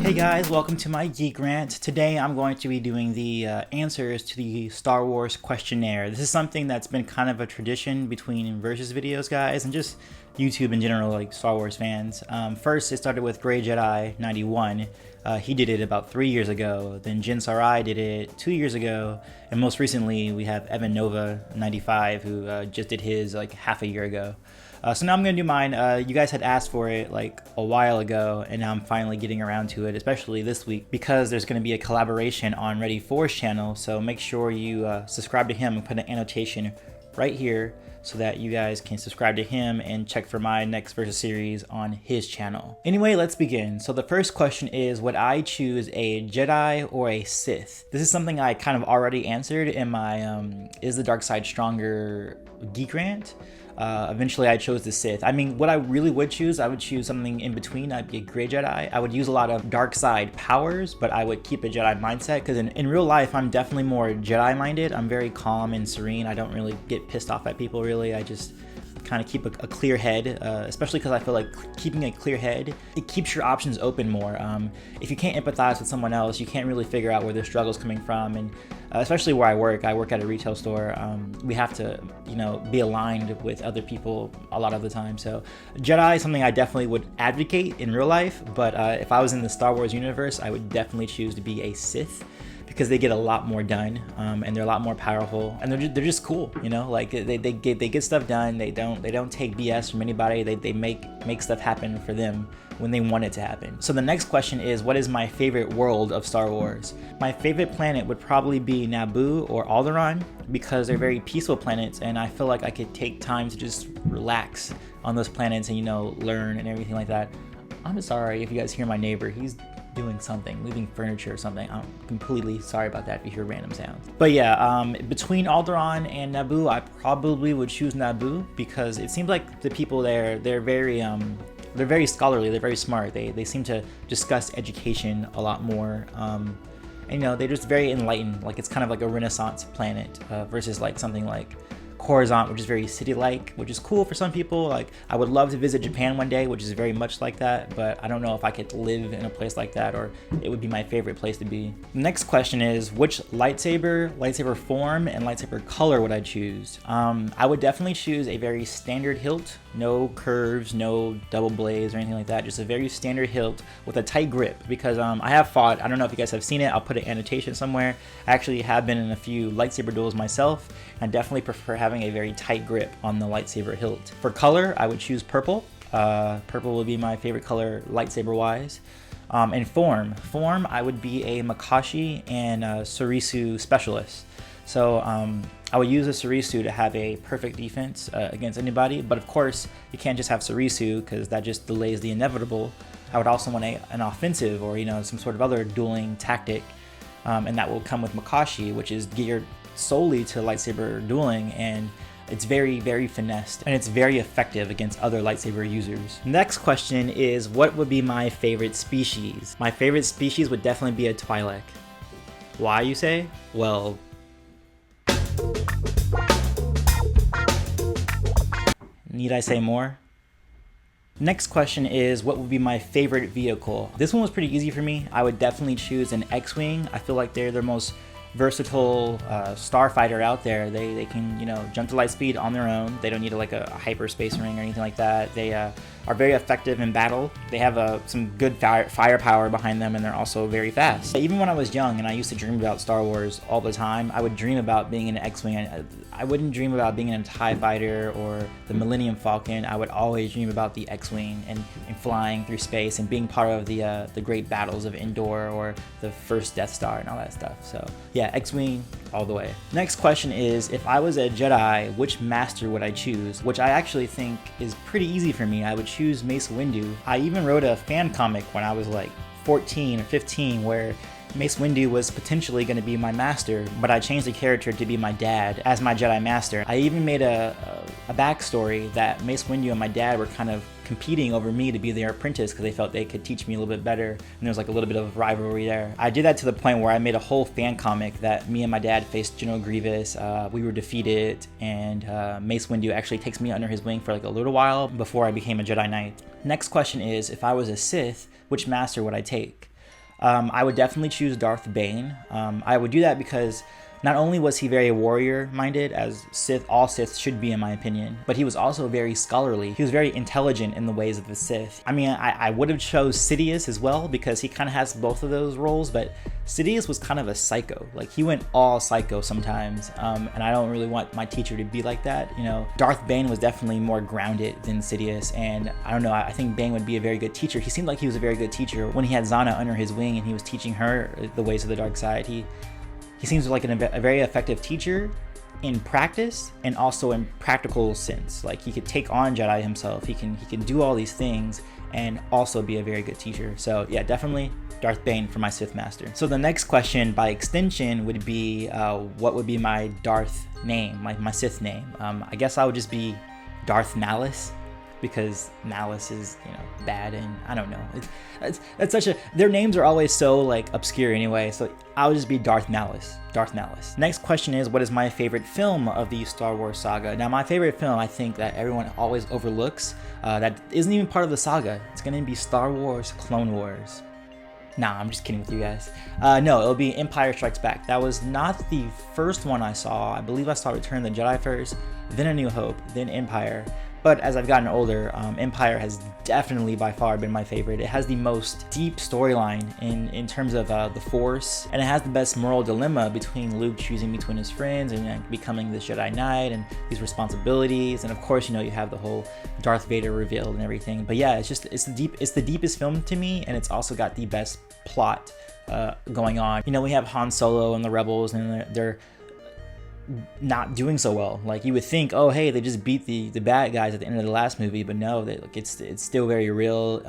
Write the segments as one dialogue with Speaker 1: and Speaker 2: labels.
Speaker 1: Hey guys, welcome to my Geek Rant. Today I'm going to be doing the answers to the Star Wars Questionnaire. This is something that's been kind of a tradition between Versus videos, guys, and just YouTube in general, like Star Wars fans. First, it started with Grey Jedi 91. He did it about 3 years ago. Then Jin Sarai did it 2 years ago. And most recently, we have Evan Nova 95, who just did his like half a year ago. So now I'm going to do mine. You guys had asked for it like a while ago, and now I'm finally getting around to it, especially this week, because there's going to be a collaboration on Ready For's channel. So make sure you subscribe to him and put an annotation right here so that you guys can subscribe to him and check for my next Versus series on his channel. Anyway, let's begin. So the first question is, would I choose a Jedi or a Sith? This is something I kind of already answered in my Is the Dark Side Stronger Geek Rant. Eventually I chose the Sith. I mean, what I really would choose, I would choose something in between. I'd be a Grey Jedi. I would use a lot of dark side powers, but I would keep a Jedi mindset, because in real life, I'm definitely more Jedi minded. I'm very calm and serene. I don't really get pissed off at people, really. I just kind of keep a clear head, especially because I feel like keeping a clear head, it keeps your options open more. If you can't empathize with someone else, you can't really figure out where their struggle's coming from, and especially where I work at a retail store. We have to, be aligned with other people a lot of the time. So Jedi is something I definitely would advocate in real life, but if I was in the Star Wars universe, I would definitely choose to be a Sith, because they get a lot more done, and they're a lot more powerful, and they're just cool, like they get stuff done. They don't take BS from anybody. They make stuff happen for them when they want it to happen. So the next question is, what is my favorite world of Star Wars? My favorite planet would probably be Naboo or Alderaan, because they're very peaceful planets, and I feel like I could take time to just relax on those planets and learn and everything like that. I'm sorry if you guys hear my neighbor. He's doing something, moving furniture or something. I'm completely sorry about that if you hear random sounds. But yeah, between Alderaan and Naboo, I probably would choose Naboo, because it seems like the people there, they're very scholarly, they're very smart. They seem to discuss education a lot more. And they're just very enlightened. Like, it's kind of like a Renaissance planet, versus like something like Coruscant, which is very city-like, which is cool for some people. Like, I would love to visit Japan one day, which is very much like that, but I don't know if I could live in a place like that, or it would be my favorite place to be. The next question is, which lightsaber form, and lightsaber color would I choose? I would definitely choose a very standard hilt, no curves, no double blades or anything like that, just a very standard hilt with a tight grip, because I have fought, I don't know if you guys have seen it, I'll put an annotation somewhere. I actually have been in a few lightsaber duels myself, and I definitely prefer having a very tight grip on the lightsaber hilt. For color, I would choose purple. Purple would be my favorite color lightsaber wise. And form, I would be a Makashi and a Surisu specialist. So I would use a Surisu to have a perfect defense against anybody, but of course you can't just have Surisu, because that just delays the inevitable. I would also want an offensive, or some sort of other dueling tactic, and that will come with Makashi, which is geared solely to lightsaber dueling, and it's very, very finessed, and it's very effective against other lightsaber users. Next question is, what would be my favorite species? My favorite species would definitely be a Twi'lek. Why, you say? Well, need I say more? Next question is, what would be my favorite vehicle? This one was pretty easy for me. I would definitely choose an X-Wing. I feel like they're the most versatile starfighter out there. They can jump to light speed on their own. They don't need a hyperspace ring or anything like that. They are very effective in battle. They have some good firepower behind them, and they're also very fast. Even when I was young and I used to dream about Star Wars all the time, I would dream about being in an X-Wing. I wouldn't dream about being in a TIE fighter or the Millennium Falcon. I would always dream about the X-Wing and flying through space and being part of the great battles of Endor or the first Death Star and all that stuff. So yeah, X-Wing all the way. Next question is, if I was a Jedi, which master would I choose? Which I actually think is pretty easy for me. I would choose Mace Windu. I even wrote a fan comic when I was like 14 or 15 where Mace Windu was potentially going to be my master, but I changed the character to be my dad as my Jedi Master. I even made a backstory that Mace Windu and my dad were kind of competing over me to be their apprentice, because they felt they could teach me a little bit better, and there was like a little bit of rivalry there. I did that to the point where I made a whole fan comic that me and my dad faced General Grievous. We were defeated, and Mace Windu actually takes me under his wing for like a little while before I became a Jedi Knight. Next question is, if I was a Sith, which master would I take? I would definitely choose Darth Bane. I would do that because not only was he very warrior-minded, as all Siths should be in my opinion, but he was also very scholarly. He was very intelligent in the ways of the Sith. I mean, I would have chose Sidious as well because he kind of has both of those roles, but Sidious was kind of a psycho. Like, he went all psycho sometimes, and I don't really want my teacher to be like that, you know. Darth Bane was definitely more grounded than Sidious, and I don't know, I think Bane would be a very good teacher. He seemed like he was a very good teacher when he had Zana under his wing and he was teaching her the ways of the dark side. He seems like a very effective teacher in practice and also in practical sense. Like, he could take on Jedi himself. He can do all these things and also be a very good teacher. So yeah, definitely Darth Bane for my Sith Master. So the next question by extension would be, what would be my Darth name, my Sith name? I guess I would just be Darth Malice, because Malice is, you know, bad, and I don't know. It's such a, their names are always so like obscure anyway, so I'll just be Darth Malice. Next question is, what is my favorite film of the Star Wars saga? Now, my favorite film, I think that everyone always overlooks, that isn't even part of the saga. It's gonna be Star Wars Clone Wars. Nah, I'm just kidding with you guys. No, it'll be Empire Strikes Back. That was not the first one I saw. I believe I saw Return of the Jedi first, then A New Hope, then Empire. But as I've gotten older, Empire has definitely by far been my favorite. It has the most deep storyline in terms of the Force, and it has the best moral dilemma between Luke choosing between his friends and becoming this Jedi Knight and these responsibilities. And of course, you know, you have the whole Darth Vader reveal and everything. But yeah, it's the deepest film to me, and it's also got the best plot going on. You know, we have Han Solo and the Rebels, and they're not doing so well. Like, you would think, oh hey, they just beat the bad guys at the end of the last movie, but no, like, it's still very real.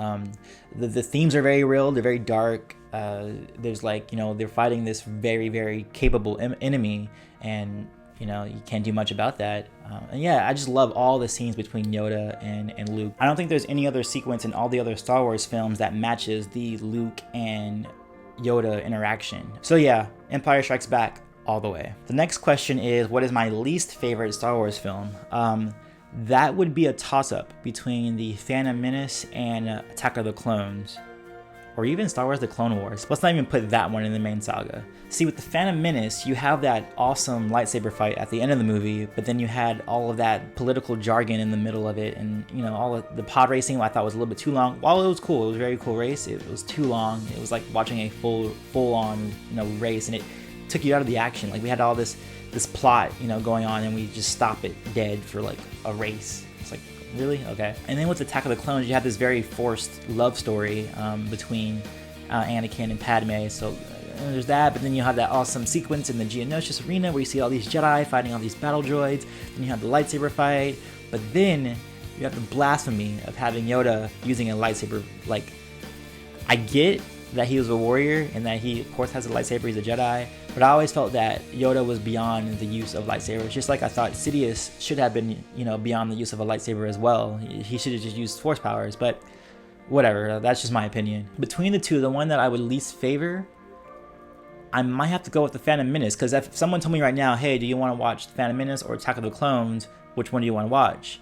Speaker 1: The themes are very real. They're very dark. There's, like, you know, they're fighting this very, very capable enemy, and you know, you can't do much about that. And yeah, I just love all the scenes between Yoda and Luke. I don't think there's any other sequence in all the other Star Wars films that matches the Luke and Yoda interaction. So yeah, Empire Strikes Back all the way. The next question is, what is my least favorite Star Wars film? That would be a toss-up between the Phantom Menace and Attack of the Clones, or even Star Wars The Clone Wars. Let's not even put that one in the main saga. See, with the Phantom Menace, you have that awesome lightsaber fight at the end of the movie, but then you had all of that political jargon in the middle of it, and you know, all of the pod racing I thought was a little bit too long. While it was cool, it was a very cool race, it was too long. It was like watching a full-on, you know, race, and it took you out of the action. Like, we had all this plot, you know, going on, and we just stop it dead for like a race. It's like, really? Okay. And then with Attack of the Clones, you have this very forced love story between Anakin and Padme. So there's that, but then you have that awesome sequence in the Geonosis arena where you see all these Jedi fighting all these battle droids. Then you have the lightsaber fight, but then you have the blasphemy of having Yoda using a lightsaber. Like, I get that he was a warrior and that he of course has a lightsaber, he's a Jedi, but I always felt that Yoda was beyond the use of lightsabers, just like I thought Sidious should have been, you know, beyond the use of a lightsaber as well. He should have just used force powers, but whatever, that's just my opinion. Between the two, the one that I would least favor, I might have to go with the Phantom Menace, because if someone told me right now, hey, do you want to watch Phantom Menace or Attack of the Clones, which one do you want to watch?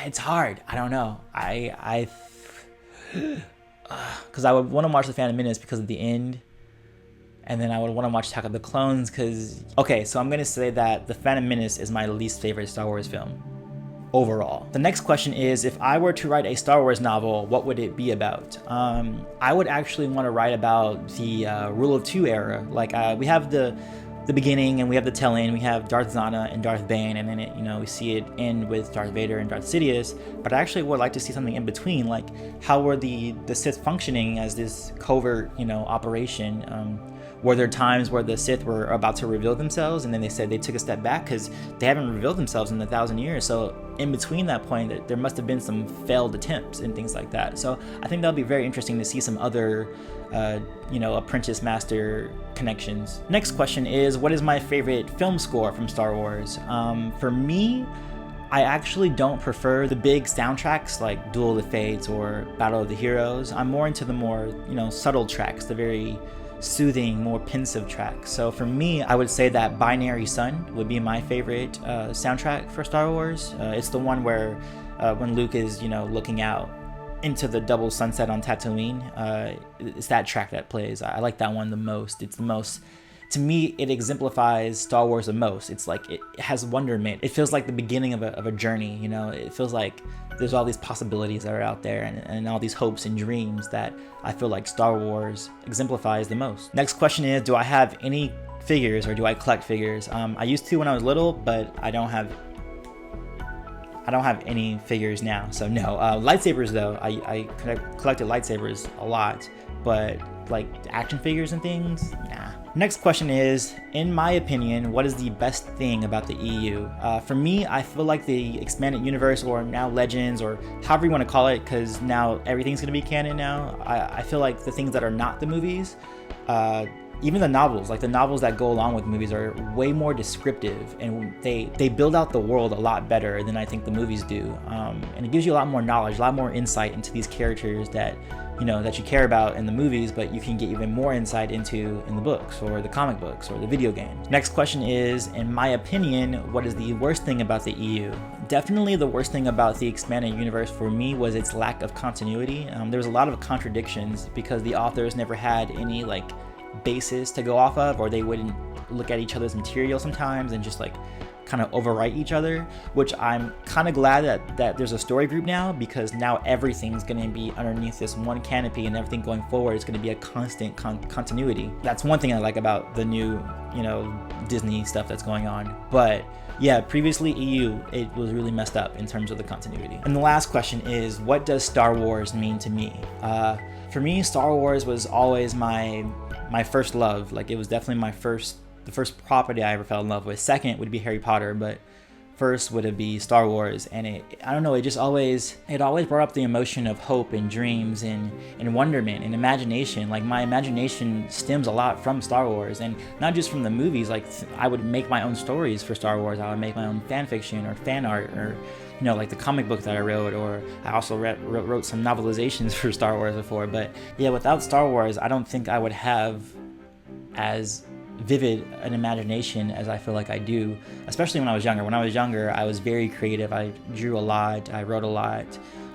Speaker 1: It's hard. I don't know. Because I would want to watch the Phantom Menace because of the end, and then I would want to watch Attack of the Clones because, okay, so I'm gonna say that the Phantom Menace is my least favorite Star Wars film overall. The next question is, if I were to write a Star Wars novel, what would it be about? I would actually want to write about the Rule of Two era. Like, we have the beginning, and we have the tail end. We have Darth Zana and Darth Bane, and then it, you know, we see it end with Darth Vader and Darth Sidious. But I actually would like to see something in between, like how were the Sith functioning as this covert, you know, operation? Were there times where the Sith were about to reveal themselves, and then they said they took a step back because they haven't revealed themselves in 1,000 years? So in between that point, there must have been some failed attempts and things like that. So I think that'll be very interesting to see some other you know, apprentice master connections. Next question is, what is my favorite film score from Star Wars? For me, I actually don't prefer the big soundtracks like Duel of the Fates or Battle of the Heroes. I'm more into the more, you know, subtle tracks, the very soothing, more pensive tracks. So for me, I would say that Binary Sun would be my favorite soundtrack for Star Wars. It's the one where when Luke is, you know, looking out Into the Double Sunset on Tatooine. It's that track that plays. I like that one the most. It's the most, to me, it exemplifies Star Wars the most. It's like it has wonderment. It feels like the beginning of a journey, you know? It feels like there's all these possibilities that are out there, and all these hopes and dreams that I feel like Star Wars exemplifies the most. Next question is, do I have any figures, or do I collect figures? I used to when I was little, but I don't have any figures now, so no. Lightsabers though, I collected lightsabers a lot, but like action figures and things, nah. Next question is, in my opinion, what is the best thing about the EU? For me, I feel like the expanded universe, or now Legends, or however you want to call it, because now everything's going to be canon now. I feel like the things that are not the movies, even the novels, like the novels that go along with movies, are way more descriptive, and they build out the world a lot better than I think the movies do. And it gives you a lot more knowledge, a lot more insight into these characters that, you know, that you care about in the movies, but you can get even more insight into in the books, or the comic books, or the video games. Next question is, in my opinion, what is the worst thing about the EU? Definitely the worst thing about the expanded universe for me was its lack of continuity. There was a lot of contradictions because the authors never had any like basis to go off of, or they wouldn't look at each other's material sometimes and just like kind of overwrite each other, which I'm kind of glad that there's a story group now, because now everything's going to be underneath this one canopy, and everything going forward is going to be a constant continuity. That's one thing I like about the new, you know, Disney stuff that's going on. But yeah, previously EU, it was really messed up in terms of the continuity. And the last question is, what does Star Wars mean to me? For me, Star Wars was always my first love. Like, it was definitely the first property I ever fell in love with. Second would be Harry Potter, but first would be Star Wars. And I don't know, it always brought up the emotion of hope and dreams and wonderment and imagination. Like, my imagination stems a lot from Star Wars, and not just from the movies. Like, I would make my own stories for Star Wars. I would make my own fan fiction or fan art, or, you know, like the comic book that I wrote, or I also wrote some novelizations for Star Wars before. But yeah, without Star Wars, I don't think I would have as vivid an imagination as I feel like I do, especially when I was younger. When I was younger, I was very creative. I drew a lot, I wrote a lot,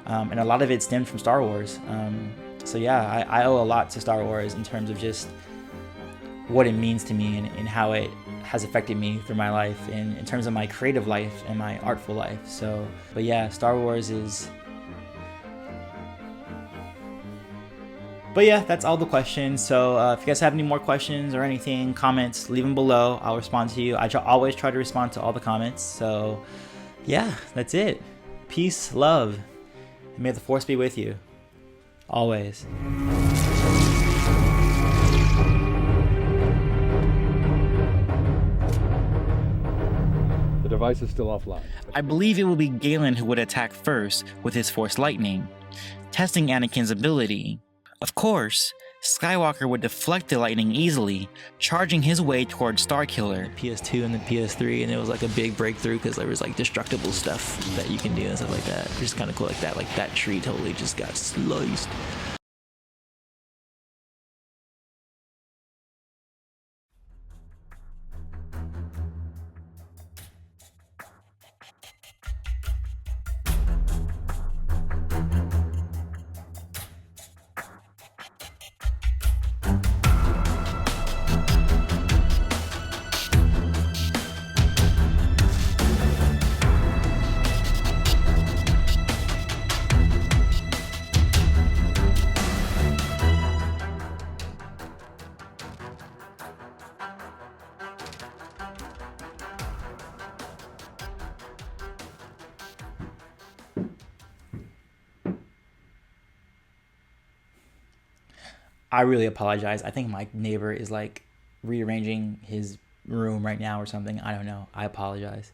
Speaker 1: and a lot of it stemmed from Star Wars. So yeah, I owe a lot to Star Wars in terms of just what it means to me, and how it has affected me through my life, and in terms of my creative life and my artful life. So, but yeah, Star Wars is... But yeah, that's all the questions. So if you guys have any more questions or anything, comments, leave them below. I'll respond to you. I always try to respond to all the comments. So yeah, that's it. Peace, love, and may the Force be with you. Always.
Speaker 2: The device is still offline.
Speaker 1: I believe it will be Galen who would attack first with his Force Lightning, testing Anakin's ability. Of course, Skywalker would deflect the lightning easily, charging his way towards Starkiller. PS2 and then PS3, and it was like a big breakthrough because there was like destructible stuff that you can do and stuff like that. Just kind of cool, like that tree totally just got sliced. I really apologize. I think my neighbor is like rearranging his room right now or something. I don't know. I apologize.